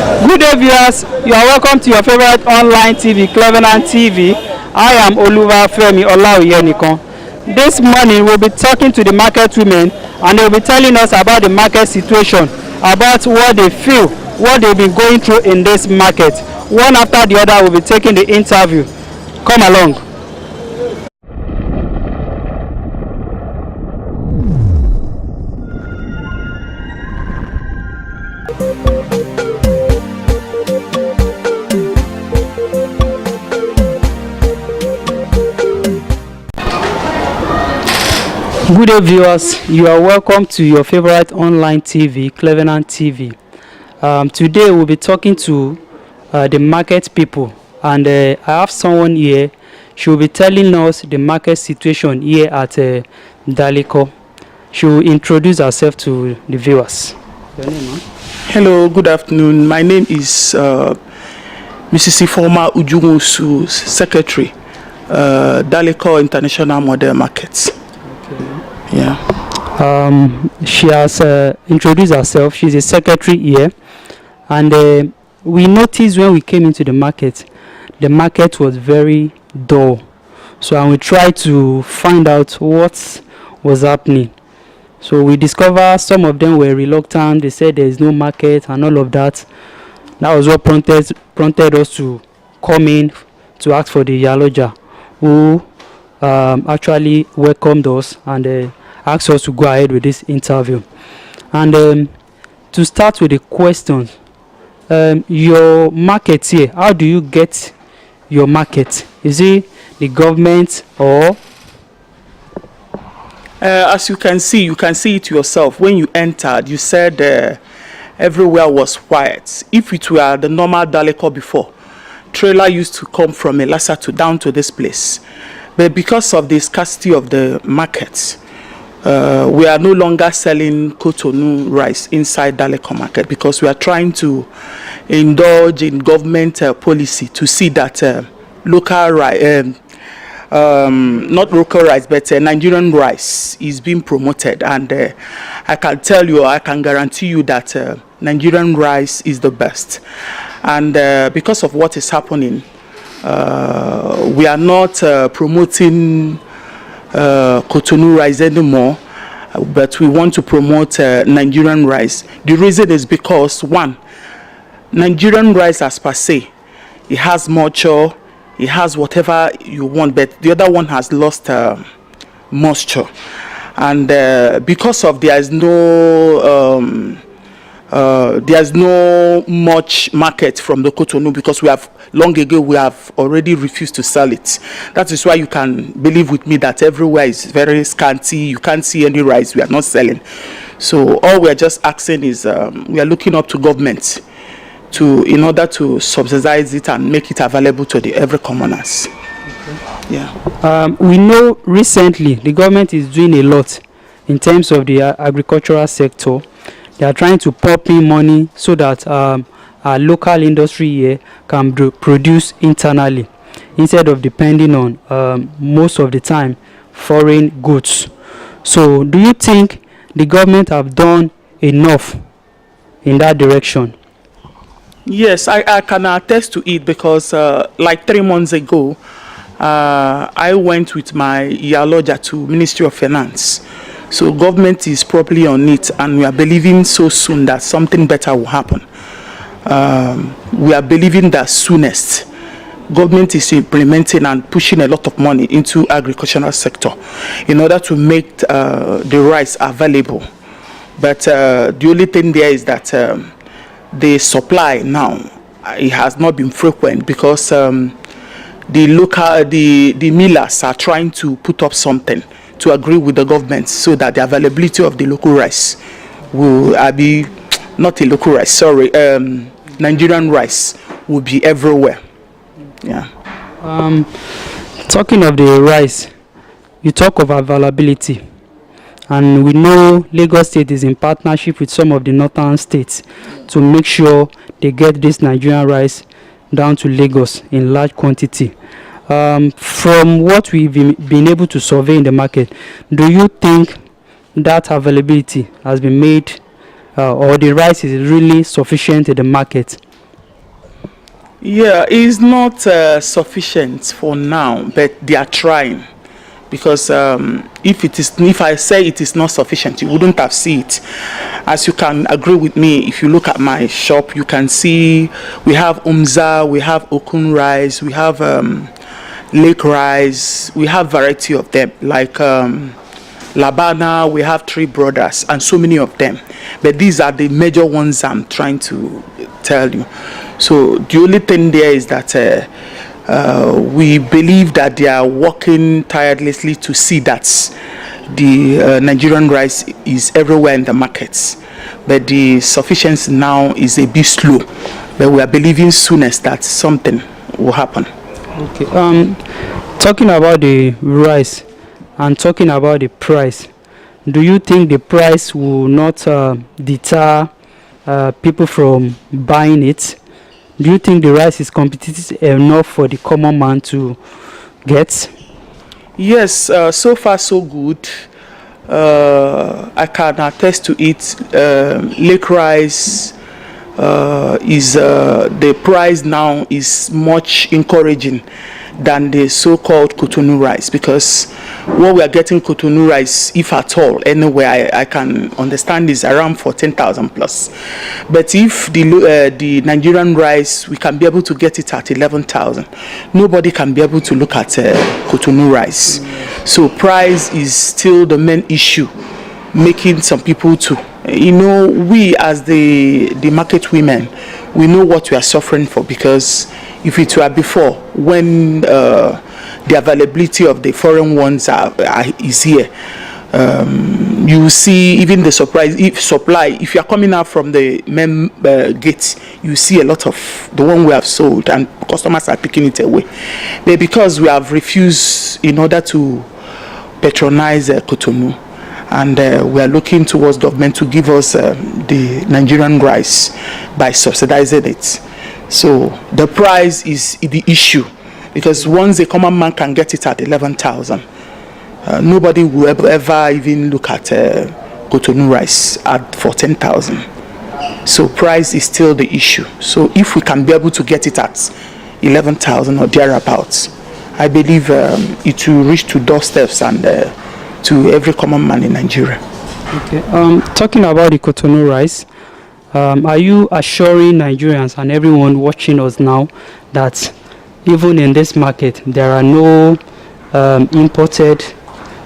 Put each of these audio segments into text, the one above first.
Good day, viewers. You are welcome to your favorite online TV, Cleveland TV. I am Olúwafẹ́mi Ọláoyènìkan. This morning, we'll be talking to the market women, and they'll be telling us about the market situation, about what they feel, what they've been going through in this market. One after the other, we'll be taking the interview. Come along. Good day, viewers. You are welcome to your favorite online TV, Cleveland TV. Today we'll be talking to the market people, and I have someone here. She will be telling us the market situation here at Dalako. She will introduce herself to the viewers. Your name, huh? Hello, good afternoon. My name is Mrs. Ifoma Ujungusu, Secretary, Dalako International Model Market. Yeah. She has introduced herself. She's a secretary here, and we noticed when we came into the market was very dull. So and we tried to find out what was happening. So we discovered some of them were reluctant. They said there is no market and all of that. That was what prompted us to come in to ask for the Yaloja, who actually welcomed us and asked us to go ahead with this interview. And to start with the questions, your market here, how do you get your market? Is it the government or? As you can see it yourself. When you entered, you said everywhere was quiet. If it were the normal Dalako before, trailer used to come from Elasa to down to this place. But because of the scarcity of the market, we are no longer selling Cotonou rice inside Dalako market, because we are trying to indulge in government policy to see that local rice, not local rice, but Nigerian rice is being promoted. And I can tell you, I can guarantee you that Nigerian rice is the best. And because of what is happening, we are not promoting Cotonou rice anymore, but we want to promote Nigerian rice. The reason is because, one, Nigerian rice as per se, it has moisture, it has whatever you want, but the other one has lost moisture. And because of there's no much market from the Cotonou, because we have long ago we have already refused to sell it. That is why you can believe with me that everywhere is very scanty. You can't see any rice. We are not selling. So all we are just asking is we are looking up to government in order to subsidize it and make it available to every commoners. Okay. Yeah. We know recently the government is doing a lot in terms of the agricultural sector. They are trying to pump in money so that our local industry here can produce internally, instead of depending on most of the time foreign goods. So do you think the government have done enough in that direction? Yes, I can attest to it, because like 3 months ago, I went with my Yaloja to Ministry of Finance. So government is probably on it, and we are believing so soon that something better will happen. We are believing that soonest government is implementing and pushing a lot of money into agricultural sector in order to make the rice available. But the only thing there is that the supply now, it has not been frequent, because the millers are trying to put up something to agree with the government so that the availability of the local rice will be not a local rice, sorry, Nigerian rice will be everywhere. Yeah. Talking of the rice, you talk of availability, and we know Lagos State is in partnership with some of the northern states to make sure they get this Nigerian rice down to Lagos in large quantity. From what we've been able to survey in the market, do you think that availability has been made, or the rice is really sufficient in the market? Yeah, it's not sufficient for now, but they are trying. Because if I say it is not sufficient, you wouldn't have seen it. As you can agree with me, if you look at my shop, you can see we have umza, we have okun rice, we have lake rice, we have variety of them, like labana, we have Three Brothers, and so many of them. But these are the major ones I'm trying to tell you. So the only thing there is that we believe that they are working tirelessly to see that the Nigerian rice is everywhere in the markets, but the sufficiency now is a bit slow. But we are believing soonest that something will happen. Okay. Talking about the rice and talking about the price, do you think the price will not deter people from buying it? Do you think the rice is competitive enough for the common man to get? Yes, so far so good. I can attest to it. Lake rice is the price now is much encouraging than the so-called Cotonou rice, because what we are getting Cotonou rice, if at all, anywhere I can understand is around 14,000 plus. But if the Nigerian rice, we can be able to get it at 11,000. Nobody can be able to look at Cotonou rice. So price is still the main issue, making some people to, we as the market women, we know what we are suffering for, because if it were before, when the availability of the foreign ones is here, you see even the supply. If you are coming out from the main gate, you see a lot of the one we have sold, and customers are picking it away. But because we have refused in order to patronize Cotonou, and we are looking towards government to give us the Nigerian rice by subsidizing it. So the price is the issue, because once a common man can get it at 11,000, nobody will ever even look at Cotonou rice at 14,000. So price is still the issue. So if we can be able to get it at 11,000 or thereabouts, I believe it will reach to doorsteps and to every common man in Nigeria. Okay. Talking about the Cotonou rice, are you assuring Nigerians and everyone watching us now that even in this market there are no imported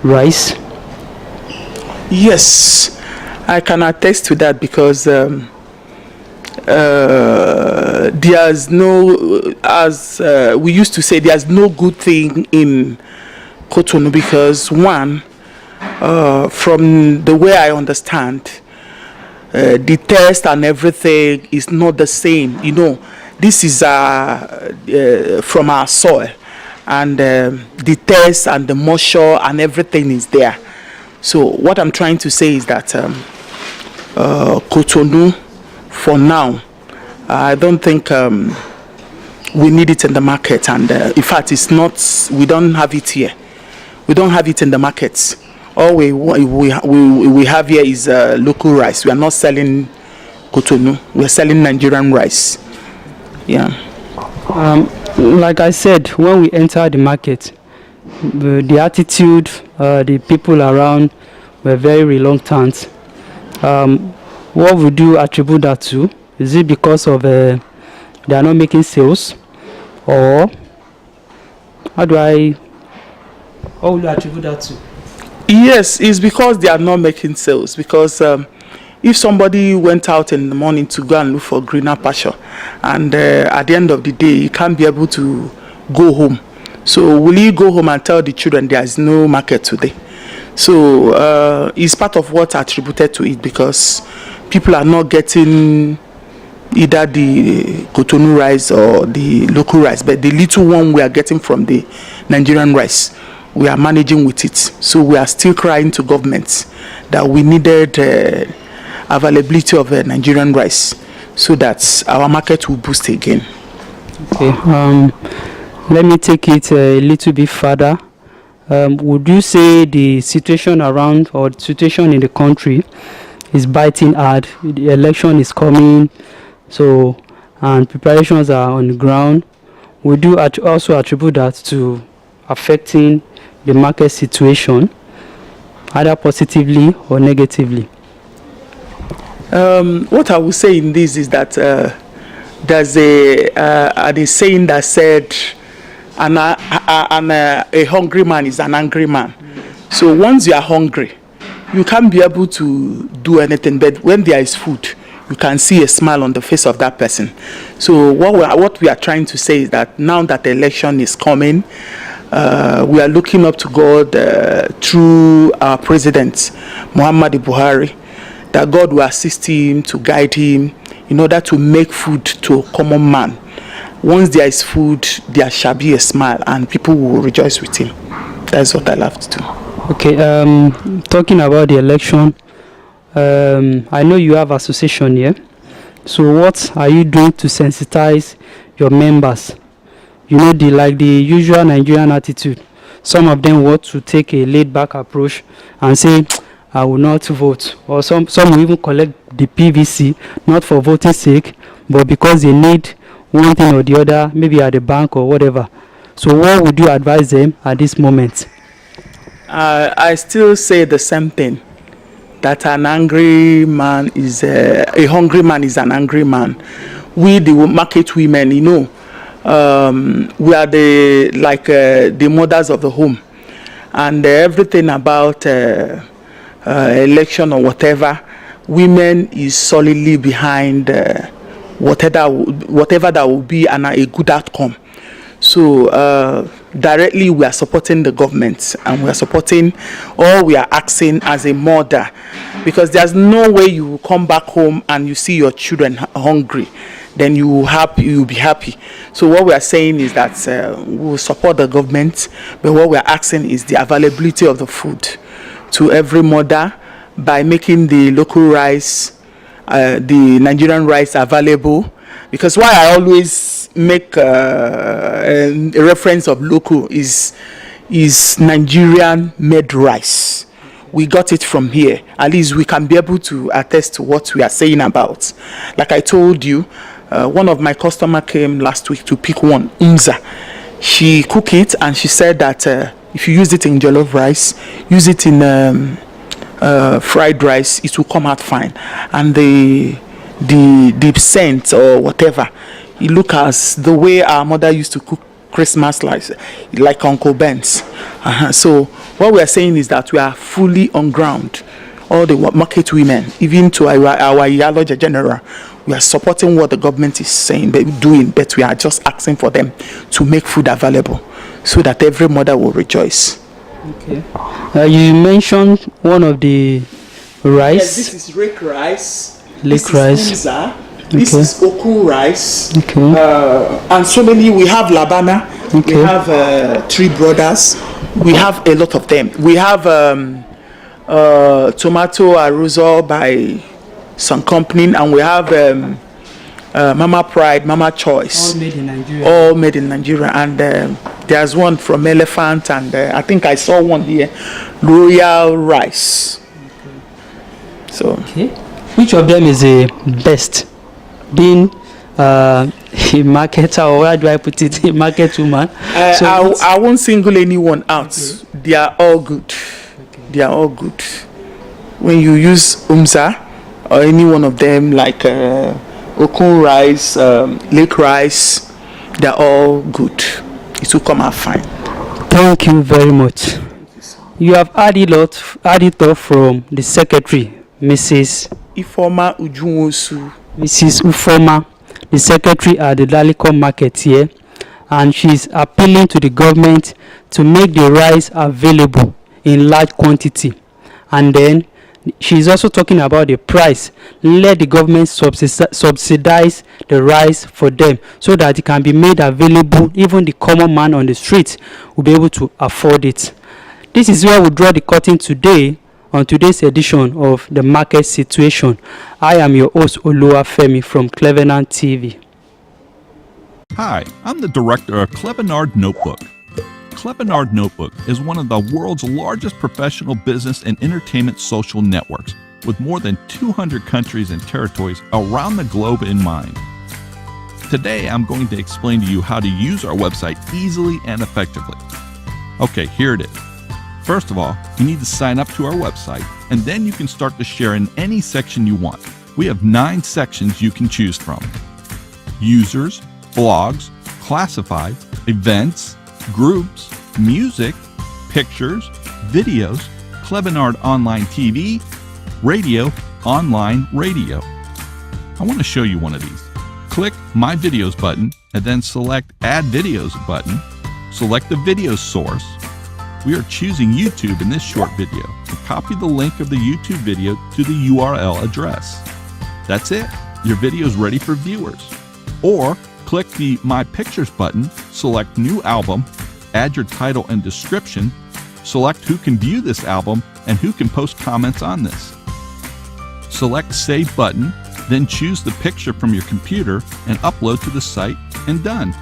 rice? Yes, I can attest to that, because there's no, as we used to say, there's no good thing in Cotonou, because one, from the way I understand, the taste and everything is not the same. This is from our soil, and the taste and the moisture and everything is there. So what I'm trying to say is that Cotonou, for now, I don't think we need it in the market, and in fact, it's not. We don't have it here. We don't have it in the markets. All we have here is local rice. We are not selling Cotonou. We are selling Nigerian rice. Yeah. Like I said, when we enter the market, the attitude, the people around were very reluctant. What would you attribute that to? Is it because of they are not making sales, or what would you attribute that to? Yes, it's because they are not making sales. Because if somebody went out in the morning to go and look for greener pasture, and at the end of the day, he can't be able to go home. So will he go home and tell the children there is no market today? So it's part of what attributed to it, because people are not getting either the Cotonou rice or the local rice, but the little one we are getting from the Nigerian rice, we are managing with it. So we are still crying to government that we needed availability of Nigerian rice, so that our market will boost again. Okay. Let me take it a little bit further. Would you say the situation around, or the situation in the country, is biting hard? The election is coming, so and preparations are on the ground, we do also attribute that to affecting the market situation, either positively or negatively. What I will say in this is that there's a saying that said, a hungry man is an angry man. So once you are hungry, you can't be able to do anything. But when there is food, you can see a smile on the face of that person. So what we are trying to say is that now that the election is coming, we are looking up to God through our president, Muhammadu Buhari, that God will assist him to guide him in order to make food to a common man. Once there is food, there shall be a smile and people will rejoice with him. That's what I love to do. Okay, talking about the election, I know you have association here. So what are you doing to sensitize your members? You know, the usual Nigerian attitude. Some of them want to take a laid-back approach and say, I will not vote. Or some will even collect the PVC, not for voting sake, but because they need one thing or the other, maybe at the bank or whatever. So what would you advise them at this moment? I still say the same thing, that an angry man is a hungry man is an angry man. We, the market women, you know, we are the mothers of the home, and everything about election or whatever, women is solidly behind whatever that will be a good outcome. So directly we are supporting the government, and we are supporting, or we are asking as a mother, because there's no way you will come back home and you see your children hungry, then you will be happy. So what we are saying is that we will support the government, but what we are asking is the availability of the food to every mother by making the local rice, the Nigerian rice available. Because why I always make a reference of local is Nigerian made rice. We got it from here. At least we can be able to attest to what we are saying about. Like I told you, one of my customer came last week to pick one, Umza. She cooked it and she said that if you use it in jollof rice, use it in fried rice, it will come out fine. And the scent or whatever, it look as the way our mother used to cook Christmas like Uncle Ben's. So what we are saying is that we are fully on ground. All the market women, even to our Iyaloja general, we are supporting what the government is saying, doing, but we are just asking for them to make food available so that every mother will rejoice. Okay. You mentioned one of the rice. Yes, this is rake rice. This rice. Is this is oku rice. Okay. And so many. We have labana. Okay. We have Three Brothers. We have a lot of them. We have tomato arousal by some company, and we have Mama Pride, Mama Choice. All made in Nigeria. All made in Nigeria. And there's one from Elephant, and I think I saw one here, Royal Rice. Okay. So. Okay. Which of them is the best? Being a marketer, or where do I put it? A market woman. So I won't single anyone out. Okay. They are all good. Okay. They are all good. When you use Umza or any one of them, like Okun rice, lake rice, they are all good. It will come out fine. Thank you very much. You have added it up from the secretary, Mrs. Ifoma Ujunwosu. Mrs. Ufoma, the secretary at the Dalako market here, and she's appealing to the government to make the rice available in large quantity. And then she's also talking about the price. Let the government subsidize the rice for them so that it can be made available. Even the common man on the street will be able to afford it. This is where we draw the curtain today on today's edition of The Market Situation. I am your host, Oluwafemi from Clevenard TV. Hi, I'm the director of Clevenard Notebook. Clevenard Notebook is one of the world's largest professional business and entertainment social networks, with more than 200 countries and territories around the globe in mind. Today, I'm going to explain to you how to use our website easily and effectively. Okay, here it is. First of all, you need to sign up to our website, and then you can start to share in any section you want. We have 9 sections you can choose from: users, blogs, classified, events, groups, music, pictures, videos, Clevenard Online TV, radio, online radio. I want to show you one of these. Click My Videos button and then select Add Videos button. Select the video source. We are choosing YouTube in this short video, and copy the link of the YouTube video to the URL address. That's it. Your video is ready for viewers. Or click the My Pictures button, select New Album, add your title and description, select who can view this album and who can post comments on this. Select Save button, then choose the picture from your computer and upload to the site, and done.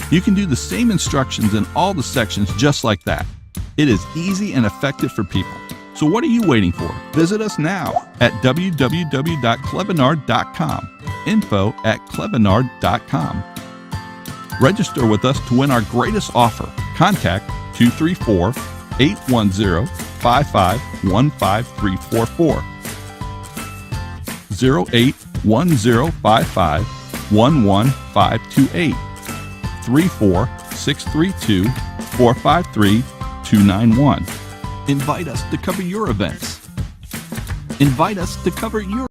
You can do the same instructions in all the sections just like that. It is easy and effective for people. So what are you waiting for? Visit us now at www.clevenard.com, info@clevenard.com. Register with us to win our greatest offer. Contact 234-810-5515344. 081055-11528, 34632-453-291. Invite us to cover your events. Invite us to cover your